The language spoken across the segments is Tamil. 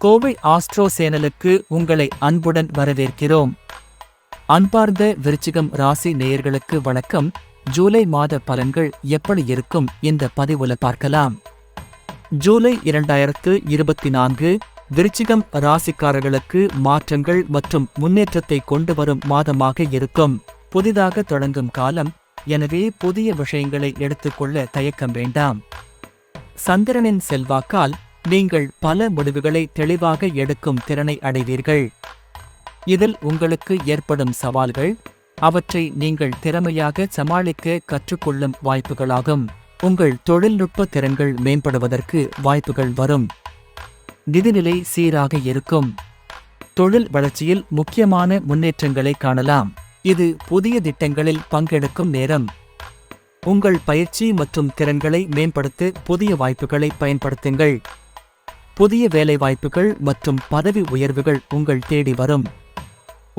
கோவை ஆஸ்ட்ரோ சேனலுக்கு உங்களை அன்புடன் வரவேற்கிறோம். அன்பார்ந்த விருச்சிகம் ராசி நேயர்களுக்கு வணக்கம். ஜூலை மாத பலன்கள் எப்படி இருக்கும் இந்த பதிவுல பார்க்கலாம். ஜூலை 2024 விருச்சிகம் ராசிக்காரர்களுக்கு மாற்றங்கள் மற்றும் முன்னேற்றத்தை கொண்டு வரும் மாதமாக இருக்கும். புதிதாக தொடங்கும் காலம், எனவே புதிய விஷயங்களை எடுத்துக்கொள்ள தயக்கம் வேண்டாம். சந்திரனின் செல்வாக்கால் நீங்கள் பல முடிவுகளை தெளிவாக எடுக்கும் திறனை அடைவீர்கள். இதில் உங்களுக்கு ஏற்படும் சவால்கள், அவற்றை நீங்கள் திறமையாக சமாளிக்க கற்றுக்கொள்ளும் வாய்ப்புகளாகும். உங்கள் தொழில்நுட்ப திறன்கள் மேம்படுவதற்கு வாய்ப்புகள் வரும். நிதிநிலை சீராக இருக்கும். தொழில் வளர்ச்சியில் முக்கியமான முன்னேற்றங்களை காணலாம். இது புதிய திட்டங்களில் பங்கெடுக்கும் நேரம். உங்கள் பயிற்சி மற்றும் திறன்களை மேம்படுத்த புதிய வாய்ப்புகளை பயன்படுத்துங்கள். புதிய வேலைவாய்ப்புகள் மற்றும் பதவி உயர்வுகள் உங்கள் தேடி வரும்.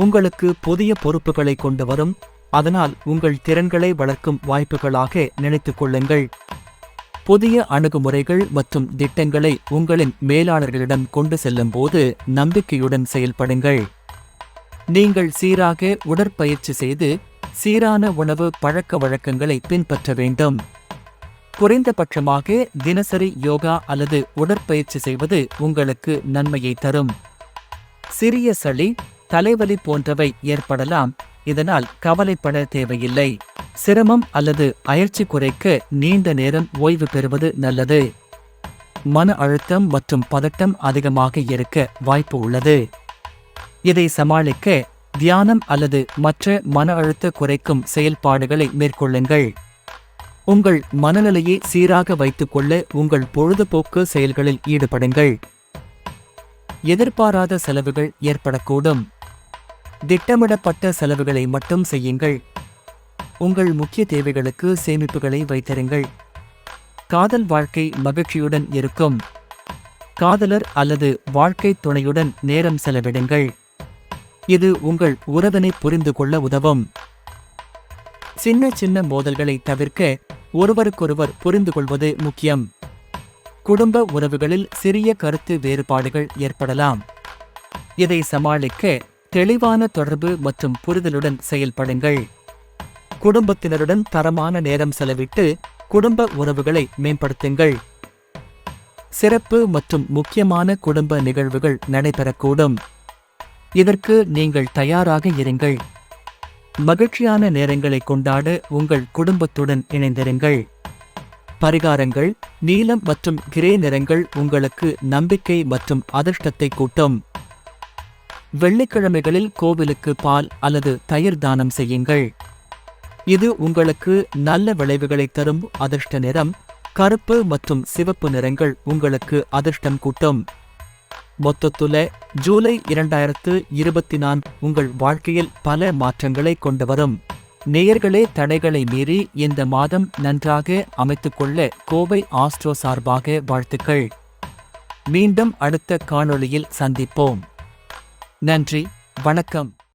உங்களுக்கு புதிய பொறுப்புகளை கொண்டு வரும், அதனால் உங்கள் திறன்களை வளர்க்கும் வாய்ப்புகளாக நினைத்துக் கொள்ளுங்கள். புதிய அணுகுமுறைகள் மற்றும் திட்டங்களை உங்களின் மேலாளர்களிடம் கொண்டு செல்லும் போது நம்பிக்கையுடன் செயல்படுங்கள். நீங்கள் சீராக உடற்பயிற்சி செய்து சீரான உணவு பழக்க வழக்கங்களை பின்பற்ற வேண்டும். குறைந்தபட்சமாக தினசரி யோகா அல்லது உடற்பயிற்சி செய்வது உங்களுக்கு நன்மையை தரும். சிறிய சளி, தலைவலி போன்றவை ஏற்படலாம், இதனால் கவலைப்பட தேவையில்லை. சிரமம் அல்லது அயற்சி குறைக்க நீண்ட நேரம் ஓய்வு பெறுவது நல்லது. மன அழுத்தம் மற்றும் பதட்டம் அதிகமாக இருக்க வாய்ப்பு உள்ளது. இதை சமாளிக்க தியானம் அல்லது மற்ற மன அழுத்த குறைக்கும் செயல்பாடுகளை மேற்கொள்ளுங்கள். உங்கள் மனநிலையை சீராக வைத்துக்கொள்ள உங்கள் பொழுதுபோக்கு செயல்களில் ஈடுபடுங்கள். எதிர்பாராத செலவுகள் ஏற்படக்கூடும். திட்டமிடப்பட்ட செலவுகளை மட்டும் செய்யுங்கள். உங்கள் முக்கிய தேவைகளுக்கு சேமிப்புகளை வைத்திருங்கள். காதல் வாழ்க்கை மகிழ்ச்சியுடன் இருக்கும். காதலர் அல்லது வாழ்க்கை துணையுடன் நேரம் செலவிடுங்கள். இது உங்கள் உறவினை புரிந்து கொள்ள உதவும். சின்ன சின்ன மோதல்களை தவிர்க்க ஒருவருக்கொருவர் புரிந்து கொள்வது முக்கியம். குடும்ப உறவுகளில் சிறிய கருத்து வேறுபாடுகள் ஏற்படலாம். இதை சமாளிக்க தெளிவான தொடர்பு மற்றும் புரிதலுடன் செயல்படுங்கள். குடும்பத்தினருடன் தரமான நேரம் செலவிட்டு குடும்ப உறவுகளை மேம்படுத்துங்கள். சிறப்பு மற்றும் முக்கியமான குடும்ப நிகழ்வுகள் நடைபெறக்கூடும். இதற்கு நீங்கள் தயாராக இருங்கள். மகிழ்ச்சியான நேரங்களை கொண்டாட உங்கள் குடும்பத்துடன் இணைந்திருங்கள். பரிகாரங்கள்: நீலம் மற்றும் கிரே நிறங்கள் உங்களுக்கு நம்பிக்கை மற்றும் அதிர்ஷ்டத்தை கூட்டும். வெள்ளிக்கிழமைகளில் கோவிலுக்கு பால் அல்லது தயிர் தானம் செய்யுங்கள். இது உங்களுக்கு நல்ல விளைவுகளை தரும். அதிர்ஷ்ட நிறம் கருப்பு மற்றும் சிவப்பு நிறங்கள் உங்களுக்கு அதிர்ஷ்டம் கூட்டும். மொத்தத்துல ஜூலை 2024 உங்கள் வாழ்க்கையில் பல மாற்றங்களை கொண்டு வரும். நேயர்களே, தடைகளை மீறி இந்த மாதம் நன்றாக அமைத்துக்கொள்ள கோவை ஆஸ்ட்ரோ சார்பாக வாழ்த்துக்கள். மீண்டும் அடுத்த காணொளியில் சந்திப்போம். நன்றி, வணக்கம்.